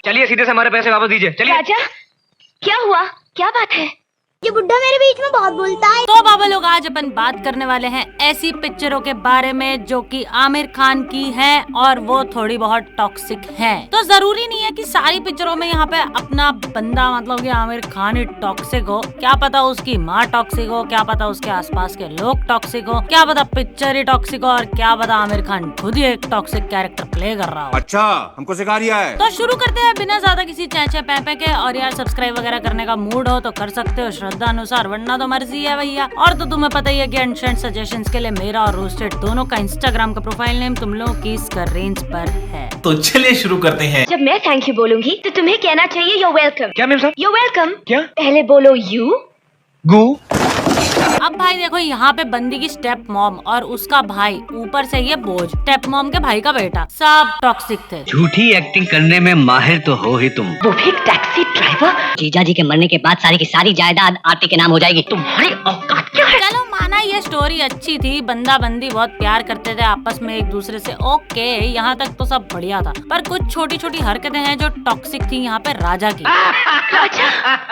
चलिए सीधे से हमारे पैसे वापस दीजिए, चलिए। राजा, क्या हुआ? क्या बात है? ये बुड्ढा मेरे बीच में बहुत बोलता है। तो बाबा लोग, आज अपन बात करने वाले हैं ऐसी पिक्चरों के बारे में जो कि आमिर खान की हैं और वो थोड़ी बहुत टॉक्सिक हैं। तो जरूरी नहीं है कि सारी पिक्चरों में यहाँ पे अपना बंदा मतलब कि आमिर खान ही टॉक्सिक हो। क्या पता उसकी माँ टॉक्सिक हो, क्या पता उसके आसपास के लोग टॉक्सिक हो, क्या पता पिक्चर ही टॉक्सिक हो, और क्या पता आमिर खान खुद ही एक टॉक्सिक कैरेक्टर प्ले कर रहा हो। अच्छा, हमको सिखा रिया है। तो शुरू करते हैं बिना ज्यादा किसी चैचे पैपे के। और यार सब्सक्राइब वगैरह करने का मूड हो तो कर सकते हो श्रद्धा अनुसार, वरना तो मर्जी है भैया। और तो तुम्हें पता ही है कि अनशेंट सजेशंस के लिए मेरा और रोस्टेड दोनों का इंस्टाग्राम का प्रोफाइल नेम तुम लोगों की स्क्रीन रेंज पर है। तो चलिए शुरू करते हैं। जब मैं थैंक यू बोलूंगी तो तुम्हें कहना चाहिए यू वेलकम। क्या मैम साहब? You welcome. क्या? पहले बोलो यू गो। अब भाई देखो, यहाँ पे बंदी की स्टेप मॉम और उसका भाई, ऊपर से ये बोझ स्टेप मॉम के भाई का बेटा, सब टॉक्सिक थे। झूठी एक्टिंग करने में माहिर तो हो ही तुम। वो भी एक टैक्सी ड्राइवर। जीजा जी के मरने के बाद सारी की सारी जायदाद आरती के नाम हो जाएगी। तुम्हारी औकात क्या है? चलो माना ये स्टोरी अच्छी थी, बंदा बंदी बहुत प्यार करते थे आपस में एक दूसरे से, ओके यहाँ तक तो सब बढ़िया था। पर कुछ छोटी छोटी हरकतें हैं जो टॉक्सिक थी यहाँ पे राजा की।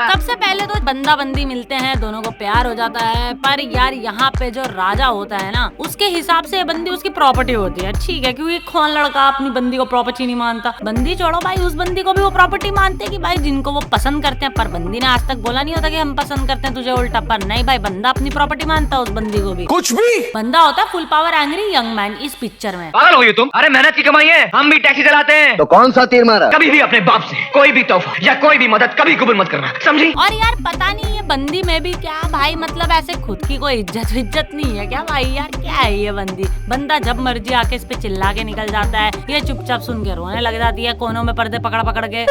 सबसे पहले तो बंदा बंदी मिलते हैं, दोनों को प्यार हो जाता है, पर यार यहाँ पे जो राजा होता है ना, उसके हिसाब से बंदी उसकी प्रॉपर्टी होती है। ठीक है, क्योंकि कौन लड़का अपनी बंदी को प्रॉपर्टी नहीं मानता। बंदी छोड़ो भाई, उस बंदी को भी वो प्रॉपर्टी मानते कि भाई जिनको वो पसंद करते हैं। पर बंदी ने आज तक बोला नहीं होता कि हम पसंद करते हैं तुझे, उल्टा। पर नहीं भाई, बंदा अपनी प्रॉपर्टी मानता है उस बंदी को भी। कुछ भी बंदा होता है full power angry young man इस पिक्चर में। पागल हो गई तुम? अरे मेहनत की कमाई है, हम भी टैक्सी चलाते हैं। तो कौन सा तीर मारा? कभी भी अपने बाप से कोई भी तोहफा या कोई भी मदद कभी कबूल मत करना, समझी? और यार पता नहीं ये बंदी में भी क्या भाई, मतलब ऐसे खुद की कोई इज्जत नहीं है क्या भाई? यार क्या है ये बंदी? बंदा जब मर्जी आके इस पे चिल्ला के निकल जाता है, ये चुपचाप सुन के रोने लग जाती है कोनों में पर्दे पकड़ पकड़ के।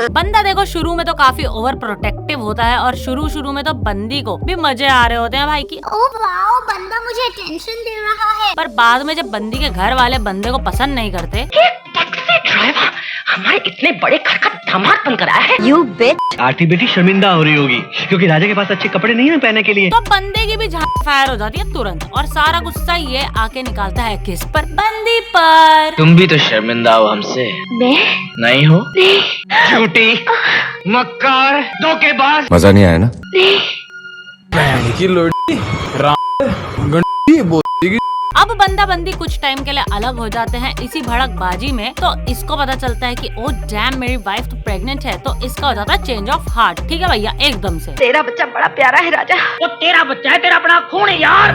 बंदा देखो शुरू में तो काफी ओवर प्रोटेक्टिव होता है और शुरू में तो बंदी को भी मजे आ रहे होते हैं भाई की, ओ वाओ, बंदा मुझे अटेंशन दे रहा है। पर बाद में जब बंदी के घर वाले बंदे को पसंद नहीं करते। टैक्सी ड्राइवर हमारे इतने बड़े घर का दामाद बनकर आया है। You bit. आरती बेटी शर्मिंदा हो रही होगी क्योंकि राजा के पास अच्छे कपड़े नहीं है पहनने के लिए। तो बंदे की भी झाड़ फायर हो जाती है तुरंत, और सारा गुस्सा ये आके निकालता है किस पर? बंदी पर। तुम भी तो शर्मिंदा हो हमसे। मैं नहीं हो? झूठी, मक्कार, धोखेबाज। मजा नहीं आया ना? अब बंदा बंदी कुछ टाइम के लिए अलग हो जाते हैं इसी भड़कबाजी में। तो इसको पता चलता है कि ओ डैम, मेरी वाइफ तो प्रेग्नेंट है। तो इसका हो जाता है चेंज ऑफ हार्ट। ठीक है भैया, एकदम से। तेरा बच्चा बड़ा प्यारा है राजा। वो तेरा बच्चा है, तेरा अपना खून है यार।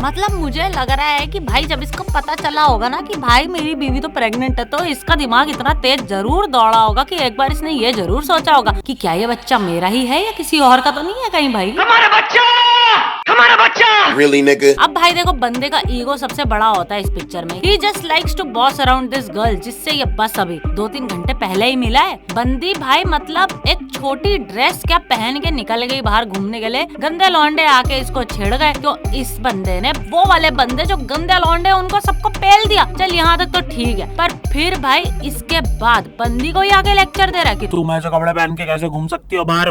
मतलब मुझे लग रहा है कि भाई जब इसको पता चला होगा ना कि भाई मेरी बीवी तो प्रेग्नेंट है, तो इसका दिमाग इतना तेज जरूर दौड़ा होगा कि एक बार इसने ये जरूर सोचा होगा कि क्या ये बच्चा मेरा ही है या किसी और का तो नहीं है कहीं भाई। हमारा बच्चा। Really, nigga? अब भाई देखो, बंदे का ईगो सबसे बड़ा होता है इस पिक्चर में। He just likes to boss around this girl, जिससे ये बस अभी 2-3 घंटे पहले ही मिला है। बंदी भाई मतलब एक छोटी ड्रेस क्या पहन के निकल गई बाहर घूमने के लिए, गंदे लौंडे आके इसको छेड़ गए। तो इस बंदे ने वो वाले बंदे जो गंदे लौंडे उनको सबको पेल दिया। चल यहाँ तक तो ठीक है, पर फिर भाई इसके बाद बंदी को ही आके लेक्चर दे रहा है कि तुम ऐसे कपड़े पहन के कैसे घूम सकती हो बाहर।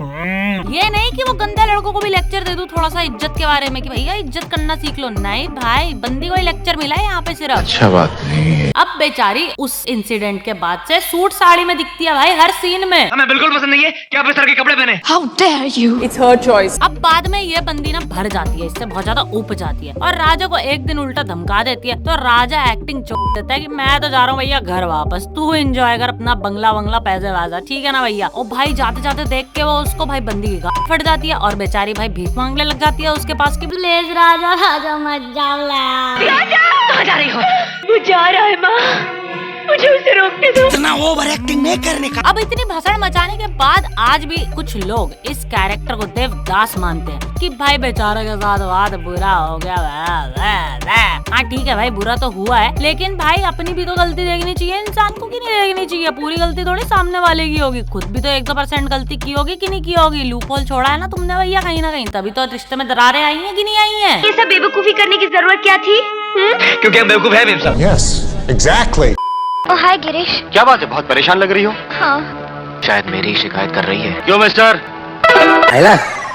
ये नहीं कि वो गंदे लड़कों को भी लेक्चर दे दूं थोड़ा सा इज्जत के बारे में कि भैया इज्जत करना सीख लो। नहीं भाई, बंदी को ही लेक्चर मिला है यहाँ पे सिर्फ। अच्छा बात नहीं है। अब बेचारी उस इंसिडेंट के बाद से सूट साड़ी में दिखती है भाई हर सीन में। हमें बिल्कुल पसंद नहीं है कि आप इस तरह के कपड़े पहने। How dare you? It's her choice. अब बाद में ये बंदी ना भर जाती है, इससे बहुत ज्यादा ऊप जाती है और राजा को एक दिन उल्टा धमका देती है। तो राजा एक्टिंग छोड़ देता है कि मैं तो जा रहा हूँ भैया घर वापस, तू एंजॉय कर अपना बंगला वंगला पैसे वाजा, ठीक है ना भैया। और भाई जाते जाते देख के वो उसको भाई बंदी की गांड फट जाती है और बेचारी भाई भीख मांगने लग जाती है उसके पास कि प्लीज राजा राजा मत जाओ। राजा कहाँ जा रही हो? वो जा रहा है माँ, मुझे उसे रोकने दो। इतना ओवर एक्टिंग नहीं करने का। अब इतनी भसड़ मचाने के बाद आज भी कुछ लोग इस कैरेक्टर को देवदास मानते हैं कि भाई बेचारे के साथ बात बुरा हो गया। हाँ ठीक है भाई, बुरा तो हुआ है, लेकिन भाई अपनी भी तो गलती देखनी चाहिए इंसान को, कि नहीं देखनी चाहिए? पूरी गलती थोड़ी सामने वाले की होगी, खुद भी तो 1-2% गलती की होगी कि नहीं की होगी। लूप होल छोड़ा है ना तुमने भैया कहीं ना कहीं, तभी तो रिश्ते में दरारें आई हैं कि नहीं आई हैं। ये सब बेवकूफी करने की जरूरत क्या थी? क्योंकि हम बेवकूफ है मेम साहब। Yes, exactly. हाय गिरीश। क्या बात है, बहुत परेशान लग रही हो? हाँ। शायद मेरी शिकायत कर रही है। क्यों मिस्टर?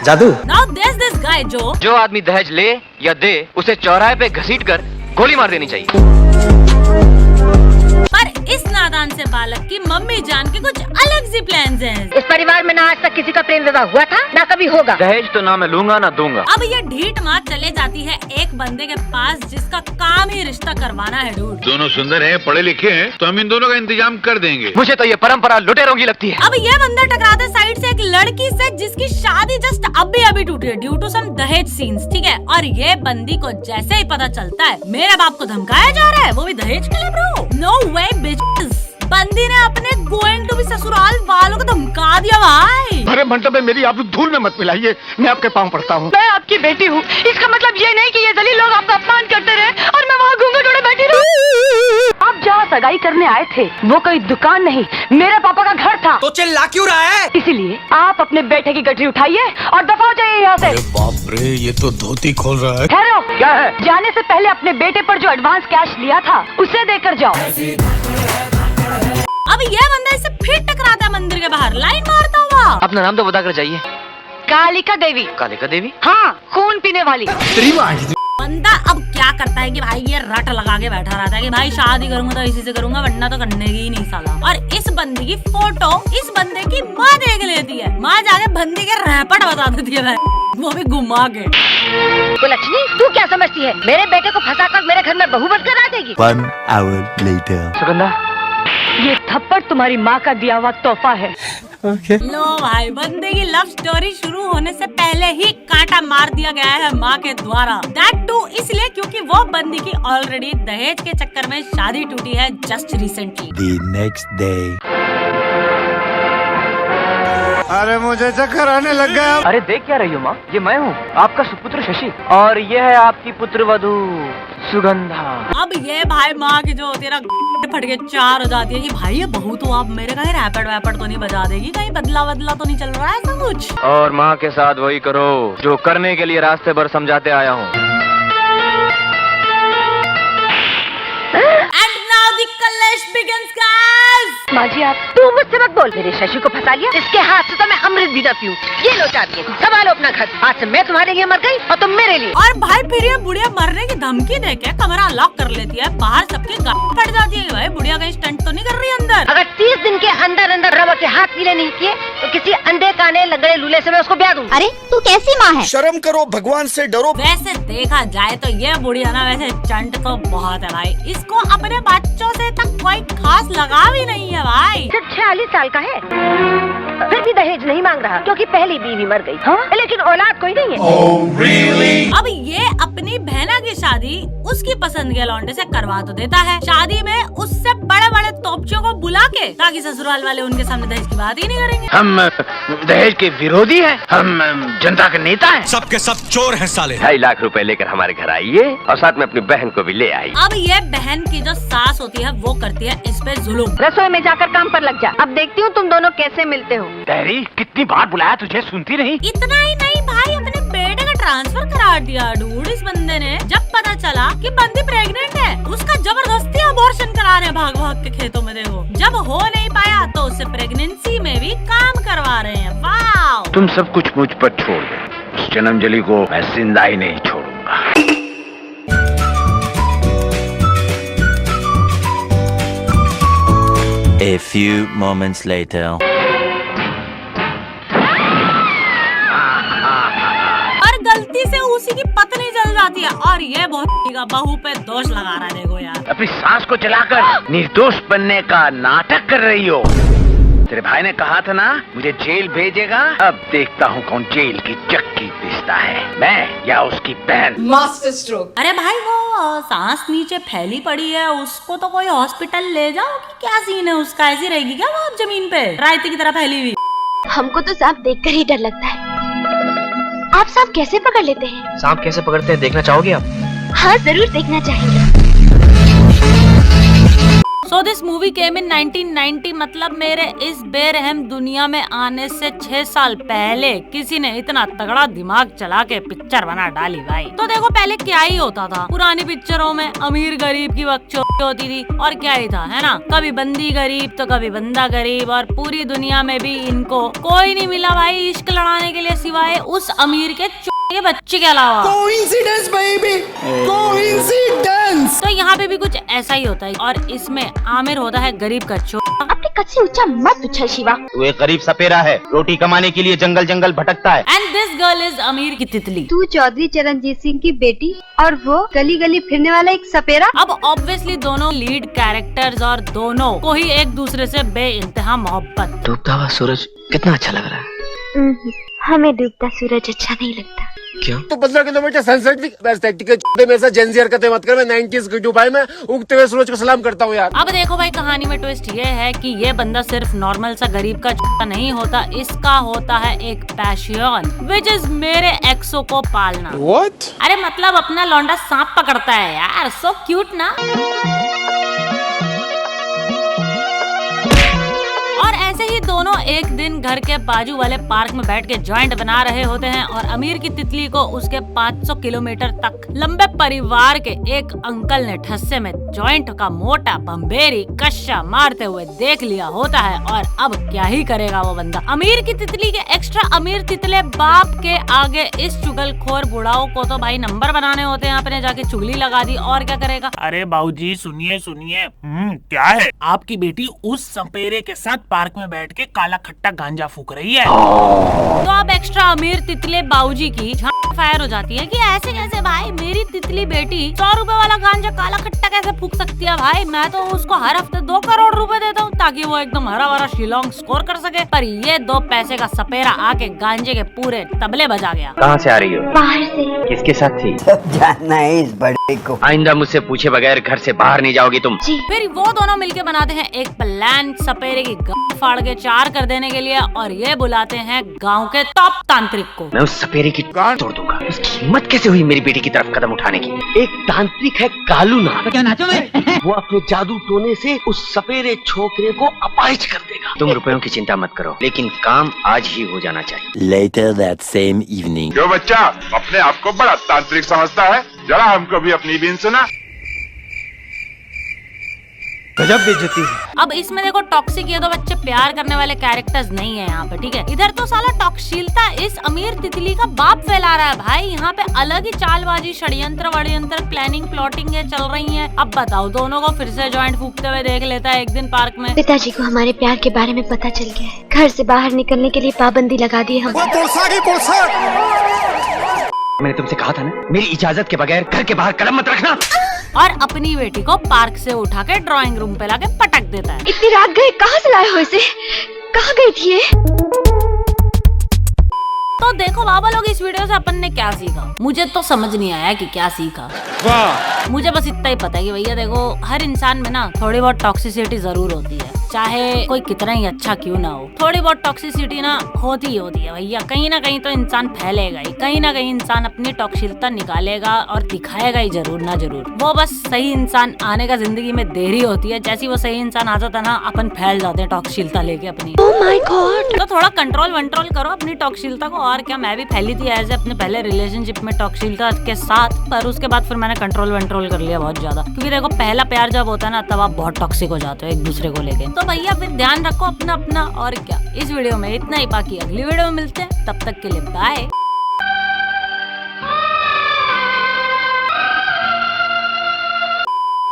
जादू। Now there's this guy जो आदमी दहेज ले या दे, उसे चौराहे पे घसीट कर गोली मार देनी चाहिए। पर इस नादान से बालक की मम्मी जान के कुछ अलग सी प्लान्स हैं। इस परिवार में ना आज तक किसी का प्रेम विवाह हुआ था, ना कभी होगा। दहेज तो ना मैं लूंगा ना दूंगा। अब ये ढीठ माँ चले जाती है एक बंदे के पास जिसका काम ही रिश्ता करवाना है। डूड दोनों सुंदर हैं, पढ़े लिखे हैं, तो हम इन दोनों का इंतजाम कर देंगे। मुझे तो ये परंपरा लुटेरों की लगती है। अब ये बंदा टकराता है साइड से एक लड़की से जिसकी शादी जस्ट अभी टूटी है ड्यू टू सम दहेज सीन्स, ठीक है। और ये बंदी को जैसे ही पता चलता है मेरे बाप को धमकाया जा रहा है, वो भी दहेज के लिए ब्रो। नो वे बिचेस, बंदी ने अपने गोइंग टू बी ससुराल वालों को धमका दिया भाई। अरे मंडप में मेरी आप धूल में मत मिलाइए, मैं आपके पाँव पड़ता हूँ। मैं आपकी बेटी हूँ, इसका मतलब ये नहीं कि ये दलील लोग आपका अपमान करते रहे और मैं वहाँ घूंघट ओढ़े बैठी रहूं। आप जहाँ सगाई करने आए थे वो कोई दुकान नहीं, मेरे पापा का घर था। तो चिल्ला क्यों रहा है? इसीलिए आप अपने बेटे की गठरी उठाइए और दफा हो जाइए यहाँ से। बाप रे, ये तो धोती खोल रहा है। ठहरो, क्या है? जाने से पहले अपने बेटे पर जो एडवांस कैश लिया था उसे देकर जाओ। अब ये बंदा इसे फिर टकराता है मंदिर के बाहर लाइन मारता हुआ। अपना नाम तो बता कर जाइए। कालिका देवी। कालिका देवी? हाँ, खून पीने वाली। बंदा अब क्या करता है कि भाई ये रट लगा के बैठा रहता है कि भाई शादी करूंगा तो इसी से करूंगा वरना तो करने की ही नहीं साला। और इस बंदी की फोटो इस बंदे की माँ देख लेती है, माँ जाके बंदी के रैपट बता देती है, वो भी घुमा के। तो लक्ष्मी तू क्या समझती है मेरे बेटे को फंसाकर मेरे घर में बहू बनकर आ देगी? 1 hour later. सुगंधा, ये थप्पड़ तुम्हारी माँ का दिया हुआ तोहफा है। लो भाई, बंदे की लव स्टोरी शुरू होने से पहले ही कांटा मार दिया गया है माँ के द्वारा। दैट टू इसलिए क्योंकि वो बंदी की ऑलरेडी दहेज के चक्कर में शादी टूटी है just recently. The next day. अरे मुझे चक्कर आने लग गया। अरे देख क्या रही हो माँ? ये मैं हूँ, आपका सुपुत्र शशि, और ये है आपकी पुत्र वधू सुगंधा। अब ये भाई माँ की जो तेरा फट के 4 हो जाती है कि भाई ये बहू तो आप मेरे कहीं रैपट वैपट तो नहीं बजा देगी, कहीं बदला तो नहीं चल रहा है ऐसा कुछ। और माँ के साथ वही करो जो करने के लिए रास्ते भर समझाते आया हूँ। And now the कलेश begins, guys. माँ जी आप तू मुझसे मत बोल, मेरे शशि को फंसा लिया, इसके हाथ से तो मैं अमृत भी न पीऊं। ये लो चाबी, संभालो अपना घर, आज से मैं तुम्हारे लिए मर गई और तुम मेरे लिए। और भाई फिर ये बुढ़िया मरने की धमकी देके कमरा लॉक कर लेती है, बाहर सबकी गाड़ी फट जाती है। भाई बुढ़िया कहीं स्टंट तो नहीं कर रही अंदर? अगर 30 दिन के अंदर अंदर रबर के हाथ पीले नहीं किए तो किसी अंधे काने लगड़े लूले से मैं उसको ब्याह दूं। अरे तू कैसी माँ है? शर्म करो, भगवान से डरो। वैसे देखा जाए तो ये बुढ़िया ना वैसे चंट तो बहुत है भाई, इसको अपने बच्चों से तक कोई खास लगाव ही नहीं है भाई। सिर्फ 46 साल का है, फिर भी दहेज नहीं मांग रहा क्योंकि पहली बीवी मर गई। हाँ? लेकिन औलाद कोई नहीं है। Oh, really? अब ये अपनी बहना की शादी उसकी पसंद के लौंडे से करवा तो देता है, शादी में उससे बड़े बड़े तोपचों को बुला के, ताकि ससुराल वाले उनके सामने दहेज की बात ही नहीं करेंगे। हम दहेज के विरोधी हैं, हम जनता के नेता हैं। सबके सब चोर हैं साले। 2.5 लाख रुपए लेकर हमारे घर आइए और साथ में अपनी बहन को भी ले आइए। अब ये बहन की जो सास होती है वो करती है इस पे जुलूम। रसोई में जाकर काम पर लग जा, अब देखती हूँ तुम दोनों कैसे मिलते हो। तहरी, कितनी बार बुलाया तुझे, सुनती नहीं? इतना ही नहीं भाई, अपने बेटे का ट्रांसफर करा दिया डूड इस बंदे ने। जब पता चला कि बंदी प्रेग्नेंट है, उसका जबरदस्ती अबॉर्शन करा रहे भाग भाग के खेतों में। देखो, जब हो नहीं पाया तो उसे प्रेगनेंसी में भी काम करवा रहे हैं। वाह! तुम सब कुछ मुझ पर छोड़ दो, उस जन्मजली को मैं जिंदा ही नहीं छोड़ूंगा। A few moments later. और गलती से उसी की पत्नी जल जाती है और ये बहुत बहू पे दोष लगा रहा है। देखो यार, अपनी सास को जलाकर निर्दोष बनने का नाटक कर रही हो। तेरे भाई ने कहा था ना मुझे जेल भेजेगा, अब देखता हूँ कौन जेल की चक्की पीसता है, मैं या उसकी बहन। Master stroke. अरे भाई वो सांस नीचे फैली पड़ी है, उसको तो कोई हॉस्पिटल ले जाओ कि क्या सीन है उसका? ऐसी रहेगी क्या वो जमीन पे रायते की तरह फैली हुई? हमको तो सांप देखकर ही डर लगता है। आप सांप कैसे पकड़ लेते हैं? सांप कैसे पकड़ते हैं देखना चाहोगे आप? हाँ जरूर देखना चाहेंगे। So this movie came in 1990, मतलब मेरे इस बेरहम दुनिया में आने से 6 साल पहले किसी ने इतना तगड़ा दिमाग चला के पिक्चर बना डाली भाई। तो देखो पहले क्या ही होता था, पुरानी पिक्चरों में अमीर गरीब की बकचोदी होती थी और क्या ही था, है ना? कभी बंदी गरीब तो कभी बंदा गरीब, और पूरी दुनिया में भी इनको कोई नहीं मिला भाई इश्क लड़ाने के लिए सिवाय उस अमीर के बच्चे के अलावा। Coincidence, baby. Coincidence. तो यहाँ पे भी कुछ ऐसा ही होता है और इसमें आमिर होता है गरीब का चोर। अपने कद से ऊंचा मत उछल शिवा। तू एक गरीब सपेरा है, रोटी कमाने के लिए जंगल जंगल भटकता है। एंड दिस गर्ल इज अमीर की तितली। तू चौधरी चरणजीत सिंह की बेटी और वो गली गली फिरने वाला एक सपेरा। अब ऑब्वियसली दोनों लीड कैरेक्टर्स और दोनों को ही एक दूसरे से बेइंतहा मोहब्बत। डूबता हुआ सूरज कितना अच्छा लग रहा है। हमें डूबता सूरज अच्छा नहीं लगता। क्यों? तो 15 किलोमीटर सनसेट भी मेरे साथ जेंजी हरकतें मत कर। मैं 90s की भाई, मैं उगते हुए सूरज को सलाम करता हूँ यार। अब देखो भाई, कहानी में ट्विस्ट ये है कि ये बंदा सिर्फ नॉर्मल सा गरीब का चोटा नहीं होता, इसका होता है एक पैशन विच इज मेरे एक्सो को पालना। What? अरे मतलब अपना लौंडा सांप पकड़ता है यार। सो क्यूट ना। और ऐसे ही दोनों एक दिन घर के बाजू वाले पार्क में बैठ के जॉइंट बना रहे होते हैं और अमीर की तितली को उसके 500 किलोमीटर तक लंबे परिवार के एक अंकल ने ठस्से में जॉइंट का मोटा बम्बेरी कश्शा मारते हुए देख लिया होता है। और अब क्या ही करेगा वो बंदा। अमीर की तितली के एक्स्ट्रा अमीर तितले बाप के आगे इस चुगलखोर बुढ़ाओ को तो भाई नंबर बनाने होते हैं। आपने जाके चुगली लगा दी और क्या करेगा। अरे बाबूजी सुनिए सुनिए, क्या है? आपकी बेटी उस सपेरे के साथ पार्क में बैठ के काला खट्टा गांजा फूक रही है। तो अब एक्स्ट्रा अमीर तितले बाबूजी की फायर हो जाती है कि ऐसे कैसे भाई, मेरी तितली बेटी 100 रुपए वाला गांजा काला खट्टा कैसे फूक सकती है भाई। मैं तो उसको हर हफ्ते 2 करोड़ रुपए देता हूँ ताकि वो एकदम हरा भरा शिलोंग स्कोर कर सके। पर ये 2 पैसे का सपेरा आके गांजे के पूरे तबले बजा गया। कहाँ से आ रही हो? बाहर से। किसके साथ थी? जानना है इस बड़े को। आइंदा मुझसे पूछे बगैर घर से बाहर नहीं जाओगी तुम। जी। फिर वो दोनों मिलके बनाते हैं एक प्लान सपेरे की गांड फाड़ के 4 कर देने के लिए और ये बुलाते हैं गांव के टॉप तांत्रिक को। मैं उस सपेरे की गांड तोड़ दूंगा। उसकी हिम्मत कैसे हुई मेरी बेटी की तरफ कदम उठाने की? एक तांत्रिक है कालू नाम। क्या नाचो में? वो अपने जादू टोने से उस सपेरे छोकरे को अपाहिज कर देगा। तुम रुपयों की चिंता मत करो, लेकिन काम आज ही हो जाना चाहिए। Later that same evening. जो बच्चा अपने आप को बड़ा तांत्रिक समझता है, जरा हमको भी अपनी बीन सुना। गजब बेइज्जती है। अब इसमें देखो टॉक्सिक ये 2 बच्चे प्यार करने वाले कैरेक्टर्स नहीं है यहाँ पे, ठीक है। इधर तो साला टॉक्सिलता इस अमीर तितली का बाप फैला रहा है भाई। यहाँ पे अलग ही चालबाजी, षड्यंत्र वड्यंत्र, प्लानिंग प्लॉटिंग चल रही है। अब बताओ, दोनों को फिर से जॉइंट फूकते हुए देख लेता है एक दिन पार्क में। पिताजी को हमारे प्यार के बारे में पता चल गया है। घर से बाहर निकलने के लिए पाबंदी लगा दी हम। मैंने तुमसे कहा था ना, मेरी इजाजत के बगैर घर के बाहर कदम मत रखना। और अपनी बेटी को पार्क से उठा के ड्राइंग रूम पे लाके पटक देता है। इतनी रात गए, कहाँ से लाए हो इसे? कहाँ गई थी ये? तो देखो बाबा लोग, इस वीडियो से अपन ने क्या सीखा? मुझे तो समझ नहीं आया कि क्या सीखा। मुझे बस इतना ही पता है कि भैया देखो, हर इंसान में ना थोड़ी बहुत टॉक्सिसिटी जरूर होती है, चाहे कोई कितना ही अच्छा क्यों ना हो। थोड़ी बहुत टॉक्सिसिटी ना होती ही होती है भैया। कहीं ना कहीं तो इंसान फैलेगा ही, कहीं ना कहीं इंसान अपनी टॉक्सिलता निकालेगा और दिखाएगा ही जरूर ना जरूर। वो बस सही इंसान आने का जिंदगी में देरी होती है। जैसी वो सही इंसान आ जाता ना, अपन फैल जाते हैं टॉक्सिलता लेके अपनी। Oh my God! तो थोड़ा कंट्रोल वंट्रोल करो अपनी टॉक्सिलता को। और क्या, मैं भी फैली थी ऐसे अपने पहले रिलेशनशिप में टॉक्सिलता के साथ, पर उसके बाद फिर मैंने कंट्रोल वंट्रोल कर लिया बहुत ज्यादा। क्योंकि देखो, पहला प्यार जब होता है ना, तब आप बहुत टॉक्सिक हो जाते हो एक दूसरे को लेके। तो भैया फिर ध्यान रखो अपना। और क्या, इस वीडियो में इतना ही। बाकी अगली वीडियो में मिलते हैं, तब तक के लिए बाय।